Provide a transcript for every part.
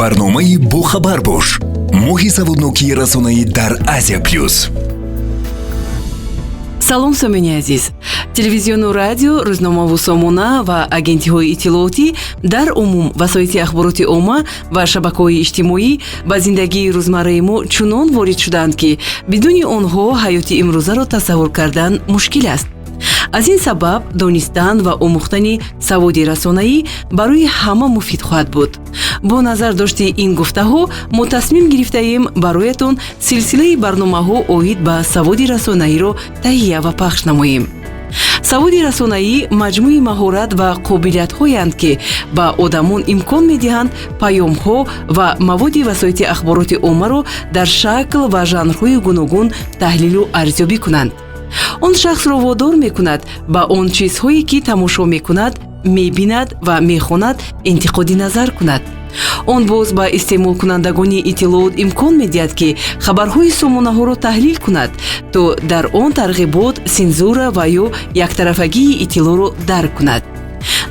барномаи бохабар бош. моҳи саводнокии расонаӣ дар Азия плюс. салом сомини азиз. телевизиону радио, рӯзномаву сомона ва агентиҳои иттилоотӣ дар умум васоити ахбороти омма ва шабакаҳои иҷтимоӣ ба зиндагии рӯзмарраи мо чунон ворид шуданд ки бидуни онҳо ҳаёти имрӯзаро тасаввур кардан мушкил аст. аз ин сабаб донистан ва омӯхтани саводи расонаӣ барои ҳама муфид хоҳад буд. бо назардошти ин гуфтаҳо мо тасмим гирифтаем бароятон силсилаи барномаҳо оид ба саводи расонаиро таҳия ва пахш намоем. саводи расонаӣ маҷмӯи маҳорат ва қобилиятҳоянд ки ба одамон имкон медиҳанд паёмҳо ва маводи васоити ахбороти оммаро дар шакл ва жанрҳои гуногун таҳлилу арзёбӣ кунанд. он шахсро водор мекунад ба он чизҳое ки тамошо мекунад, мебинад ва мехонад интиқоди назар кунад. он боз ба истеъмолкунандагони иттилоот имкон медиҳад ки хабарҳои сомонаҳоро таҳлил кунад, то дар он тарғибот, сензура ва ё яктарафагии иттилоъро дарк кунад.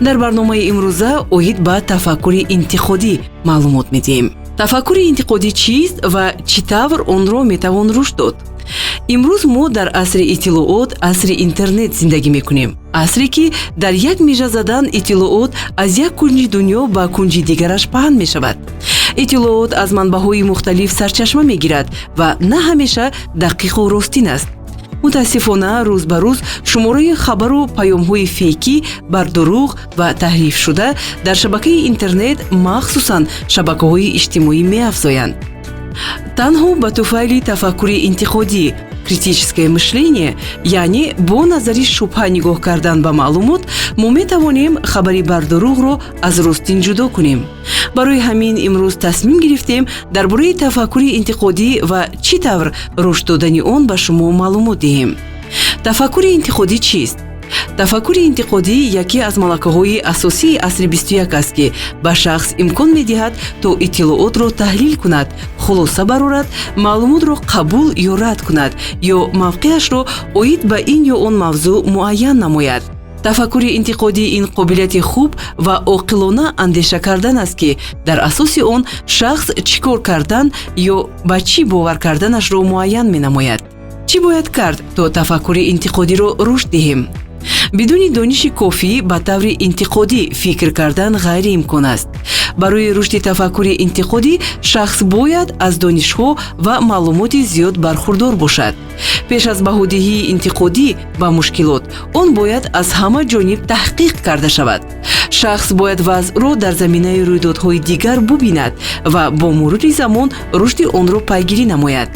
дар барномаи имрӯза оид ба тафаккури интиқодӣ маълумот медиҳем. тафаккури интиқодӣ чист ва чӣ тавр онро метавон рушд дод? имрӯз мо дар асри иттилоот, асри интернет зиндагӣ мекунем. асре ки дар як межа задан иттилоот аз як кунҷи дунё ба кунҷи дигараш паҳн мешавад. иттилоот аз манбаъҳои мухталиф сарчашма мегирад ва на ҳамеша дақиқу ростин аст. мутаассифона рӯз ба рӯз шумораи хабару паёмҳои фейкӣ бар дурӯғ ва таҳрифшуда дар шабакаи интернет, махсусан шабакаҳои иҷтимоӣ меафзоянд. танҳо ба туфайли тафаккури интиқодӣ, критическое мышление, яъне бо назари шубҳа нигоҳ кардан ба маълумот, мо метавонем хабари бар дурӯғро аз ростин ҷудо кунем. барои ҳамин имрӯз тасмим гирифтем дар бораи тафаккури интиқодӣ ва чӣ тавр рушд додани он ба шумо маълумот диҳем. тафаккури интиқодӣ чист? тафаккури интиқодӣ яке аз малакаҳои асосии асри 21 аст ки ба шахс имкон медиҳад то иттилоотро таҳлил кунад, хулоса барорад, маълумотро қабул ё рад кунад ё мавқеашро оид ба ин ё он мавзӯъ муайян намояд. тафаккури интиқодӣ ин қобилияти хуб ва оқилона андеша кардан аст ки дар асоси он шахс чӣ кор кардан ё ба чӣ бовар карданашро муайян менамояд. чӣ бояд кард то тафаккури интиқодиро рушд диҳем? бидуни дониши кофӣ ба таври интиқодӣ фикр кардан ғайриимкон аст. барои рушди тафаккури интиқодӣ шахс бояд аз донишҳо ва маълумоти зиёд бархурдор бошад. пеш аз баҳодиҳии интиқодӣ ба мушкилот, он бояд аз ҳама ҷониб таҳқиқ карда шавад. шахс бояд вазъро дар заминаи рӯйдодҳои дигар бубинад ва бо мурури замон рушди онро пайгирӣ намояд.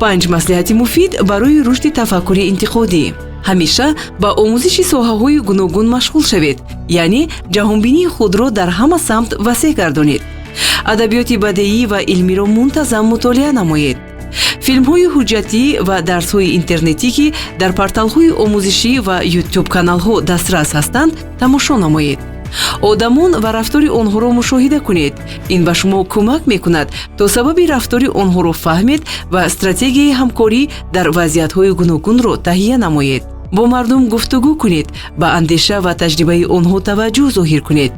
5 маслиҳати муфид барои рушди тафаккури интиқодӣ. ҳамеша ба омӯзиши соҳаҳои гуногун машғул шавед, яъне ҷаҳонбинии худро дар ҳама самт васеъ гардонед. адабиёти бадеӣ ва илмиро мунтазам мутолиа намоед. филмҳои ҳуҷҷатӣ ва дарсҳои интернетӣ ки дар порталҳои омӯзишӣ ва ютуб-каналҳо дастрас ҳастанд, тамошо намоед. одамон ва рафтори онҳоро мушоҳида кунед. ин ба шумо кӯмак мекунад то сабаби рафтори онҳоро фаҳмед ва стратегияи ҳамкорӣ дар вазъиятҳои гуногунро таҳия намоед. бо мардум гуфтугӯ кунед, ба андеша ва таҷрибаи онҳо таваҷҷӯҳ зоҳир кунед.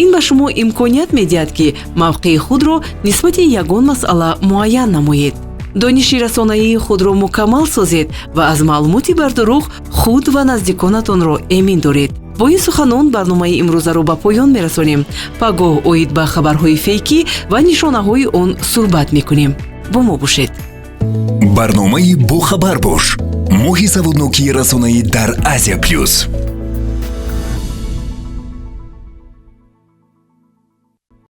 ин ба шумо имконият медиҳад ки мавқеи худро нисбати ягон масъала муайян намоед. дониши расонаии худро мукаммал созед ва аз маълумоти бар дурӯғ худ ва наздиконатонро эмин доред. бо ин суханон барномаи имрӯзаро ба поён мерасонем. пагоҳ оид ба хабарҳои фейкӣ ва нишонаҳои он суҳбат мекунем. бо мо бошед. барномаи бохабар бош. моҳи саводнокии расонаӣ дар Азия плюс.